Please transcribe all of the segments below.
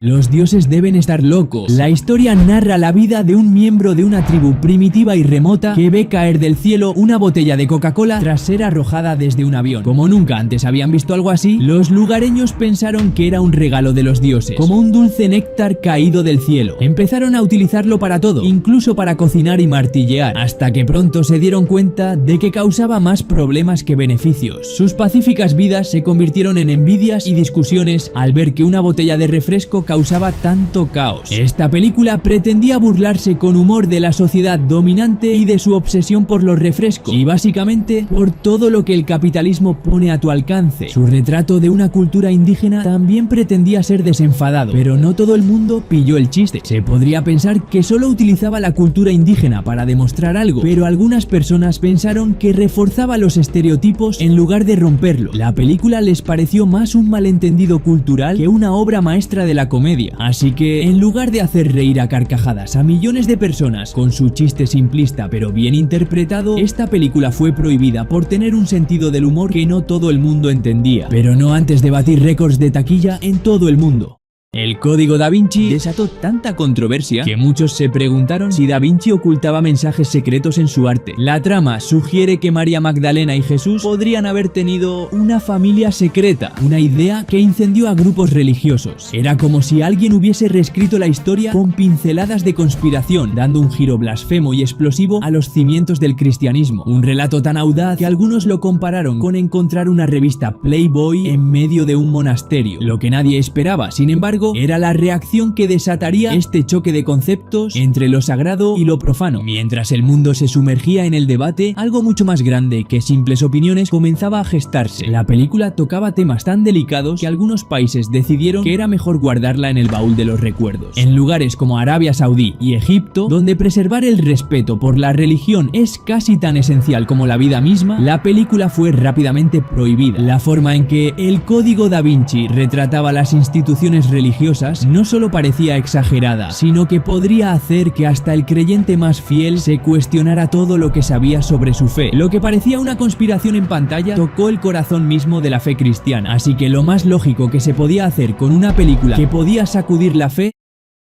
Los dioses deben estar locos. La historia narra la vida de un miembro de una tribu primitiva y remota que ve caer del cielo una botella de Coca-Cola tras ser arrojada desde un avión. Como nunca antes habían visto algo así, los lugareños pensaron que era un regalo de los dioses, como un dulce néctar caído del cielo. Empezaron a utilizarlo para todo, incluso para cocinar y martillear, hasta que pronto se dieron cuenta de que causaba más problemas que beneficios. Sus pacíficas vidas se convirtieron en envidias y discusiones al ver que una botella de refresco causaba tanto caos. Esta película pretendía burlarse con humor de la sociedad dominante y de su obsesión por los refrescos, y básicamente por todo lo que el capitalismo pone a tu alcance. Su retrato de una cultura indígena también pretendía ser desenfadado, pero no todo el mundo pilló el chiste. Se podría pensar que solo utilizaba la cultura indígena para demostrar algo, pero algunas personas pensaron que reforzaba los estereotipos en lugar de romperlo. La película les pareció más un malentendido cultural que una obra maestra de la comedia, así que en lugar de hacer reír a carcajadas a millones de personas con su chiste simplista pero bien interpretado, esta película fue prohibida por tener un sentido del humor que no todo el mundo entendía, pero no antes de batir récords de taquilla en todo el mundo. El Código Da Vinci desató tanta controversia que muchos se preguntaron si Da Vinci ocultaba mensajes secretos en su arte. La trama sugiere que María Magdalena y Jesús podrían haber tenido una familia secreta, una idea que incendió a grupos religiosos. Era como si alguien hubiese reescrito la historia con pinceladas de conspiración, dando un giro blasfemo y explosivo a los cimientos del cristianismo. Un relato tan audaz que algunos lo compararon con encontrar una revista Playboy en medio de un monasterio, lo que nadie esperaba. Sin embargo, era la reacción que desataría este choque de conceptos entre lo sagrado y lo profano. Mientras el mundo se sumergía en el debate, algo mucho más grande que simples opiniones comenzaba a gestarse. La película tocaba temas tan delicados que algunos países decidieron que era mejor guardarla en el baúl de los recuerdos. En lugares como Arabia Saudí y Egipto, donde preservar el respeto por la religión es casi tan esencial como la vida misma, la película fue rápidamente prohibida. La forma en que el Código Da Vinci retrataba las instituciones religiosas no solo parecía exagerada, sino que podría hacer que hasta el creyente más fiel se cuestionara todo lo que sabía sobre su fe. Lo que parecía una conspiración en pantalla tocó el corazón mismo de la fe cristiana, así que lo más lógico que se podía hacer con una película que podía sacudir la fe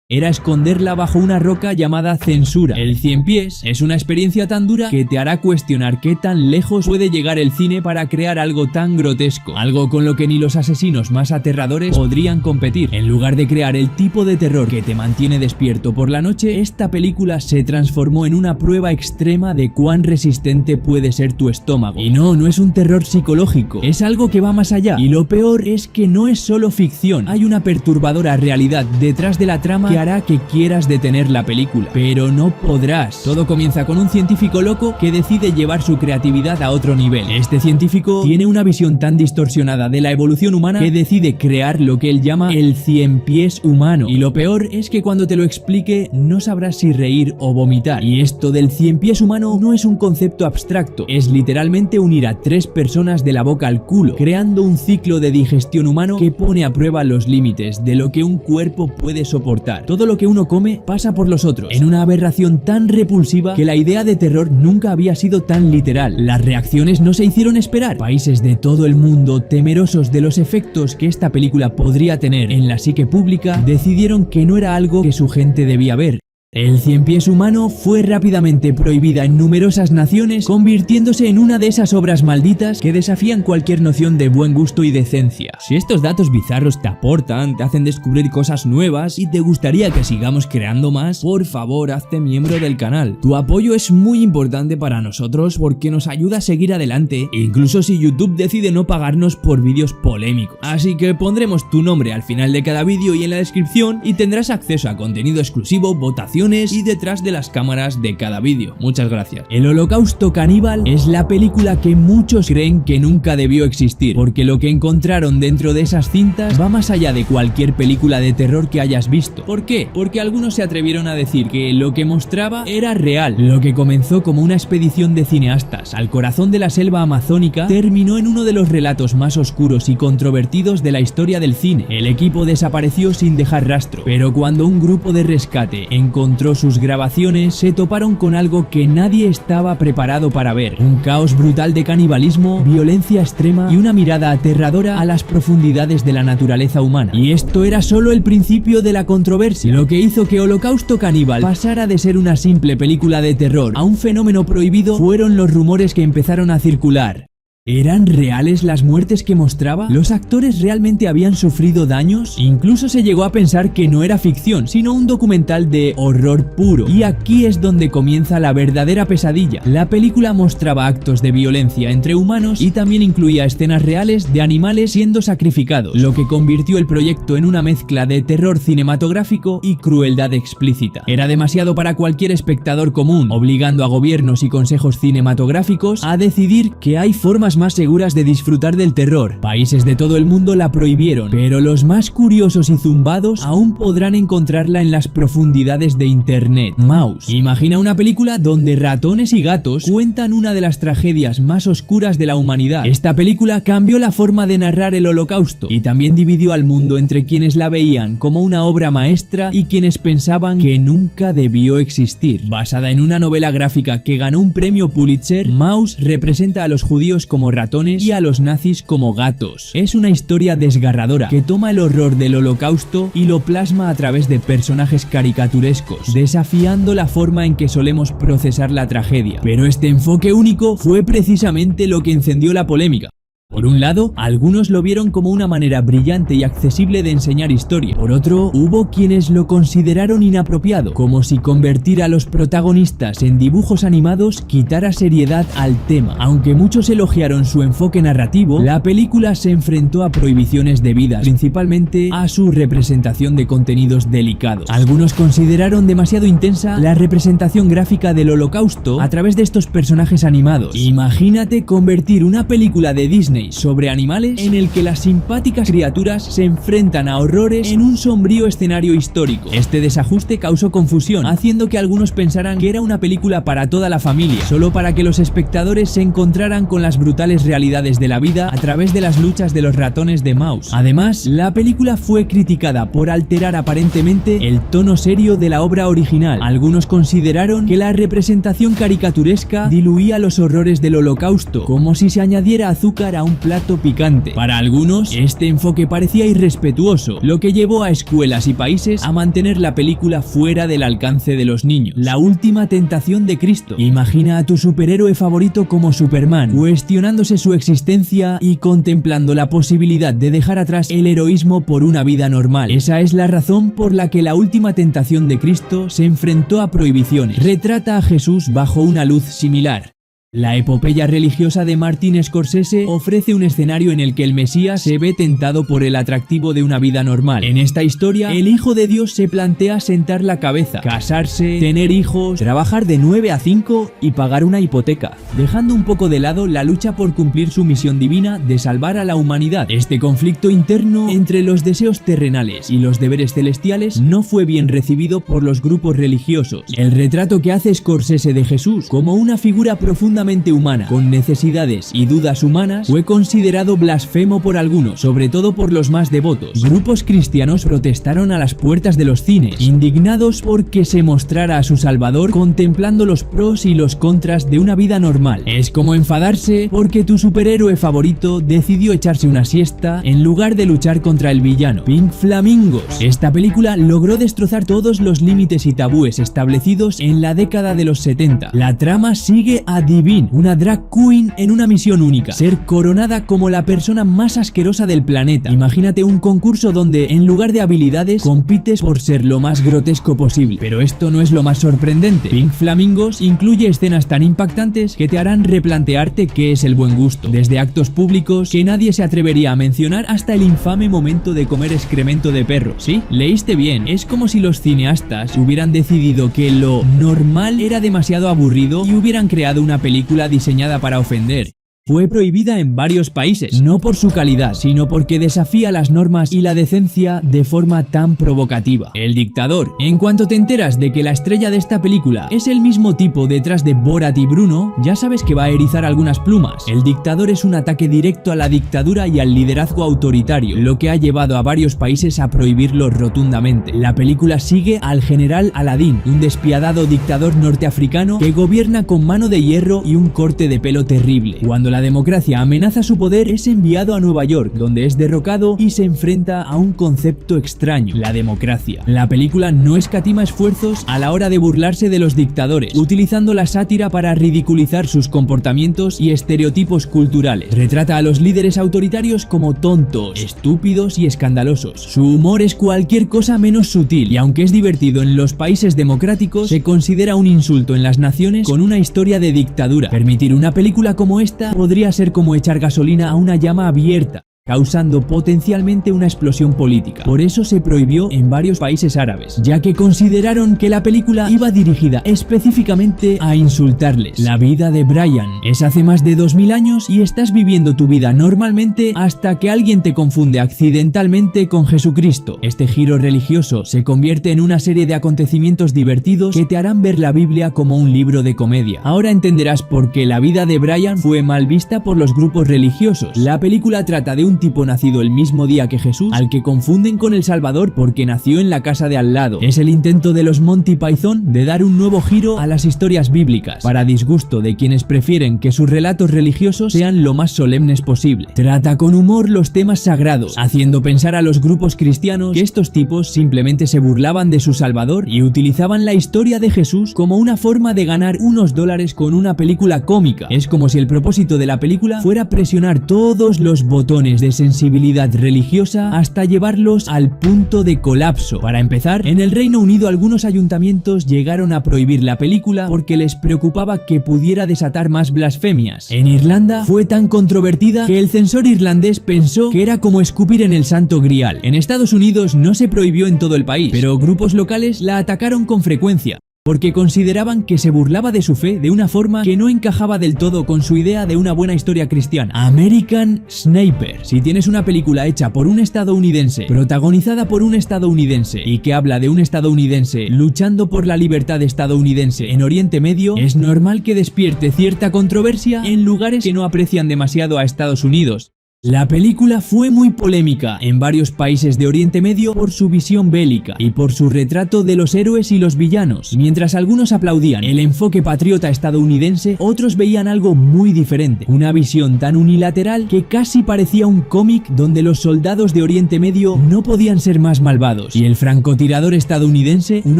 era esconderla bajo una roca llamada censura. El 100 pies es una experiencia tan dura que te hará cuestionar qué tan lejos puede llegar el cine para crear algo tan grotesco, algo con lo que ni los asesinos más aterradores podrían competir. En lugar de crear el tipo de terror que te mantiene despierto por la noche, esta película se transformó en una prueba extrema de cuán resistente puede ser tu estómago. Y no es un terror psicológico, es algo que va más allá. Y lo peor es que no es solo ficción, hay una perturbadora realidad detrás de la trama que hará que quieras detener la película, pero no podrás. Todo comienza con un científico loco que decide llevar su creatividad a otro nivel. Este científico tiene una visión tan distorsionada de la evolución humana que decide crear lo que él llama el 100 pies humano. Y lo peor es que cuando te lo explique no sabrás si reír o vomitar. Y esto del 100 pies humano no es un concepto abstracto, es literalmente unir a 3 personas de la boca al culo, creando un ciclo de digestión humano que pone a prueba los límites de lo que un cuerpo puede soportar. Todo lo que uno come pasa por los otros, en una aberración tan repulsiva que la idea de terror nunca había sido tan literal. Las reacciones no se hicieron esperar. Países de todo el mundo, temerosos de los efectos que esta película podría tener en la psique pública, decidieron que no era algo que su gente debía ver. El 100 pies humano fue rápidamente prohibida en numerosas naciones, convirtiéndose en una de esas obras malditas que desafían cualquier noción de buen gusto y decencia. Si estos datos bizarros te aportan, te hacen descubrir cosas nuevas y te gustaría que sigamos creando más, por favor hazte miembro del canal. Tu apoyo es muy importante para nosotros porque nos ayuda a seguir adelante, incluso si YouTube decide no pagarnos por vídeos polémicos. Así que pondremos tu nombre al final de cada vídeo y en la descripción y tendrás acceso a contenido exclusivo, votaciones y detrás de las cámaras de cada vídeo. Muchas gracias. El Holocausto Caníbal es la película que muchos creen que nunca debió existir, porque lo que encontraron dentro de esas cintas va más allá de cualquier película de terror que hayas visto. ¿Por qué? Porque algunos se atrevieron a decir que lo que mostraba era real. Lo que comenzó como una expedición de cineastas al corazón de la selva amazónica terminó en uno de los relatos más oscuros y controvertidos de la historia del cine. El equipo desapareció sin dejar rastro, pero cuando un grupo de rescate encontró encontró sus grabaciones, se toparon con algo que nadie estaba preparado para ver: un caos brutal de canibalismo, violencia extrema y una mirada aterradora a las profundidades de la naturaleza humana. Y esto era solo el principio de la controversia. Lo que hizo que Holocausto Caníbal pasara de ser una simple película de terror a un fenómeno prohibido fueron los rumores que empezaron a circular. ¿Eran reales las muertes que mostraba? ¿Los actores realmente habían sufrido daños? Incluso se llegó a pensar que no era ficción, sino un documental de horror puro. Y aquí es donde comienza la verdadera pesadilla. La película mostraba actos de violencia entre humanos y también incluía escenas reales de animales siendo sacrificados, lo que convirtió el proyecto en una mezcla de terror cinematográfico y crueldad explícita. Era demasiado para cualquier espectador común, obligando a gobiernos y consejos cinematográficos a decidir que hay formas más seguras de disfrutar del terror. Países de todo el mundo la prohibieron, pero los más curiosos y zumbados aún podrán encontrarla en las profundidades de internet. Maus. Imagina una película donde ratones y gatos cuentan una de las tragedias más oscuras de la humanidad. Esta película cambió la forma de narrar el Holocausto y también dividió al mundo entre quienes la veían como una obra maestra y quienes pensaban que nunca debió existir. Basada en una novela gráfica que ganó un premio Pulitzer, Maus representa a los judíos como ratones y a los nazis como gatos. Es una historia desgarradora que toma el horror del Holocausto y lo plasma a través de personajes caricaturescos, desafiando la forma en que solemos procesar la tragedia. Pero este enfoque único fue precisamente lo que encendió la polémica. Por un lado, algunos lo vieron como una manera brillante y accesible de enseñar historia. Por otro, hubo quienes lo consideraron inapropiado, como si convertir a los protagonistas en dibujos animados quitara seriedad al tema. Aunque muchos elogiaron su enfoque narrativo, la película se enfrentó a prohibiciones debidas principalmente a su representación de contenidos delicados. Algunos consideraron demasiado intensa la representación gráfica del Holocausto a través de estos personajes animados. Imagínate convertir una película de Disney sobre animales en el que las simpáticas criaturas se enfrentan a horrores en un sombrío escenario histórico. Este desajuste causó confusión, haciendo que algunos pensaran que era una película para toda la familia, solo para que los espectadores se encontraran con las brutales realidades de la vida a través de las luchas de los ratones de Maus. Además, la película fue criticada por alterar aparentemente el tono serio de la obra original. Algunos consideraron que la representación caricaturesca diluía los horrores del Holocausto, como si se añadiera azúcar a un plato picante. Para algunos, este enfoque parecía irrespetuoso, lo que llevó a escuelas y países a mantener la película fuera del alcance de los niños. La última tentación de Cristo. Imagina a tu superhéroe favorito como Superman, cuestionándose su existencia y contemplando la posibilidad de dejar atrás el heroísmo por una vida normal. Esa es la razón por la que la última tentación de Cristo se enfrentó a prohibiciones. Retrata a Jesús bajo una luz similar. La epopeya religiosa de Martin Scorsese ofrece un escenario en el que el Mesías se ve tentado por el atractivo de una vida normal. En esta historia, el Hijo de Dios se plantea sentar la cabeza, casarse, tener hijos, trabajar de 9 a 5 y pagar una hipoteca, dejando un poco de lado la lucha por cumplir su misión divina de salvar a la humanidad. Este conflicto interno entre los deseos terrenales y los deberes celestiales no fue bien recibido por los grupos religiosos. El retrato que hace Scorsese de Jesús como una figura profundamente humana, con necesidades y dudas humanas, fue considerado blasfemo por algunos, sobre todo por los más devotos. Grupos cristianos protestaron a las puertas de los cines, indignados porque se mostrara a su Salvador contemplando los pros y los contras de una vida normal. Es como enfadarse porque tu superhéroe favorito decidió echarse una siesta en lugar de luchar contra el villano. Pink Flamingos. Esta película logró destrozar todos los límites y tabúes establecidos en la década de los 70. La trama sigue a Divine, una drag queen en una misión única: ser coronada como la persona más asquerosa del planeta. Imagínate un concurso donde, en lugar de habilidades, compites por ser lo más grotesco posible. Pero esto no es lo más sorprendente. Pink Flamingos incluye escenas tan impactantes que te harán replantearte qué es el buen gusto. Desde actos públicos que nadie se atrevería a mencionar hasta el infame momento de comer excremento de perro. Sí, leíste bien. Es como si los cineastas hubieran decidido que lo normal era demasiado aburrido y hubieran creado una película diseñada para ofender. Fue prohibida en varios países, no por su calidad, sino porque desafía las normas y la decencia de forma tan provocativa. El dictador. En cuanto te enteras de que la estrella de esta película es el mismo tipo detrás de Borat y Bruno, ya sabes que va a erizar algunas plumas. El dictador es un ataque directo a la dictadura y al liderazgo autoritario, lo que ha llevado a varios países a prohibirlo rotundamente. La película sigue al general Aladdin, un despiadado dictador norteafricano que gobierna con mano de hierro y un corte de pelo terrible. Cuando la democracia amenaza su poder, es enviado a Nueva York, donde es derrocado y se enfrenta a un concepto extraño: la democracia. La película no escatima esfuerzos a la hora de burlarse de los dictadores, utilizando la sátira para ridiculizar sus comportamientos y estereotipos culturales. Retrata a los líderes autoritarios como tontos, estúpidos y escandalosos. Su humor es cualquier cosa menos sutil, y aunque es divertido en los países democráticos, se considera un insulto en las naciones con una historia de dictadura. Permitir una película como esta podría ser como echar gasolina a una llama abierta, causando potencialmente una explosión política. Por eso se prohibió en varios países árabes, ya que consideraron que la película iba dirigida específicamente a insultarles. La vida de Brian es hace más de 2000 años y estás viviendo tu vida normalmente hasta que alguien te confunde accidentalmente con Jesucristo. Este giro religioso se convierte en una serie de acontecimientos divertidos que te harán ver la Biblia como un libro de comedia. Ahora entenderás por qué la vida de Brian fue mal vista por los grupos religiosos. La película trata de un tipo nacido el mismo día que Jesús, al que confunden con el Salvador porque nació en la casa de al lado. Es el intento de los Monty Python de dar un nuevo giro a las historias bíblicas, para disgusto de quienes prefieren que sus relatos religiosos sean lo más solemnes posible. Trata con humor los temas sagrados, haciendo pensar a los grupos cristianos que estos tipos simplemente se burlaban de su Salvador y utilizaban la historia de Jesús como una forma de ganar unos dólares con una película cómica. Es como si el propósito de la película fuera presionar todos los botones de sensibilidad religiosa hasta llevarlos al punto de colapso. Para empezar, en el Reino Unido algunos ayuntamientos llegaron a prohibir la película porque les preocupaba que pudiera desatar más blasfemias. En Irlanda fue tan controvertida que el censor irlandés pensó que era como escupir en el Santo Grial. En Estados Unidos no se prohibió en todo el país, pero grupos locales la atacaron con frecuencia, porque consideraban que se burlaba de su fe de una forma que no encajaba del todo con su idea de una buena historia cristiana. American Sniper. Si tienes una película hecha por un estadounidense, protagonizada por un estadounidense y que habla de un estadounidense luchando por la libertad estadounidense en Oriente Medio, es normal que despierte cierta controversia en lugares que no aprecian demasiado a Estados Unidos. La película fue muy polémica en varios países de Oriente Medio por su visión bélica y por su retrato de los héroes y los villanos. Mientras algunos aplaudían el enfoque patriota estadounidense, otros veían algo muy diferente, una visión tan unilateral que casi parecía un cómic donde los soldados de Oriente Medio no podían ser más malvados y el francotirador estadounidense un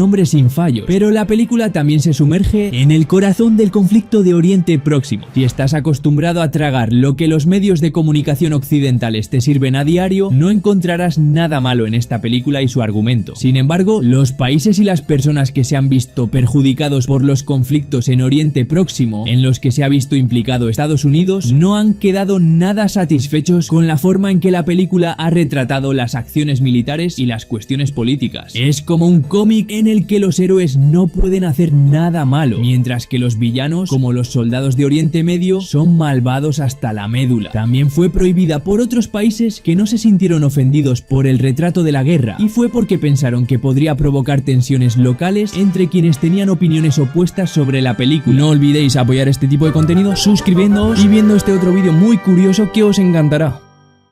hombre sin fallos. Pero la película también se sumerge en el corazón del conflicto de Oriente Próximo. Si estás acostumbrado a tragar lo que los medios de comunicación occidentales te sirven a diario, no encontrarás nada malo en esta película y su argumento. Sin embargo, los países y las personas que se han visto perjudicados por los conflictos en Oriente Próximo en los que se ha visto implicado Estados Unidos no han quedado nada satisfechos con la forma en que la película ha retratado las acciones militares y las cuestiones políticas. Es como un cómic en el que los héroes no pueden hacer nada malo, mientras que los villanos, como los soldados de Oriente Medio, son malvados hasta la médula. También fue prohibida por otros países que no se sintieron ofendidos por el retrato de la guerra, y fue porque pensaron que podría provocar tensiones locales entre quienes tenían opiniones opuestas sobre la película. No olvidéis apoyar este tipo de contenido suscribiéndoos y viendo este otro vídeo muy curioso que os encantará.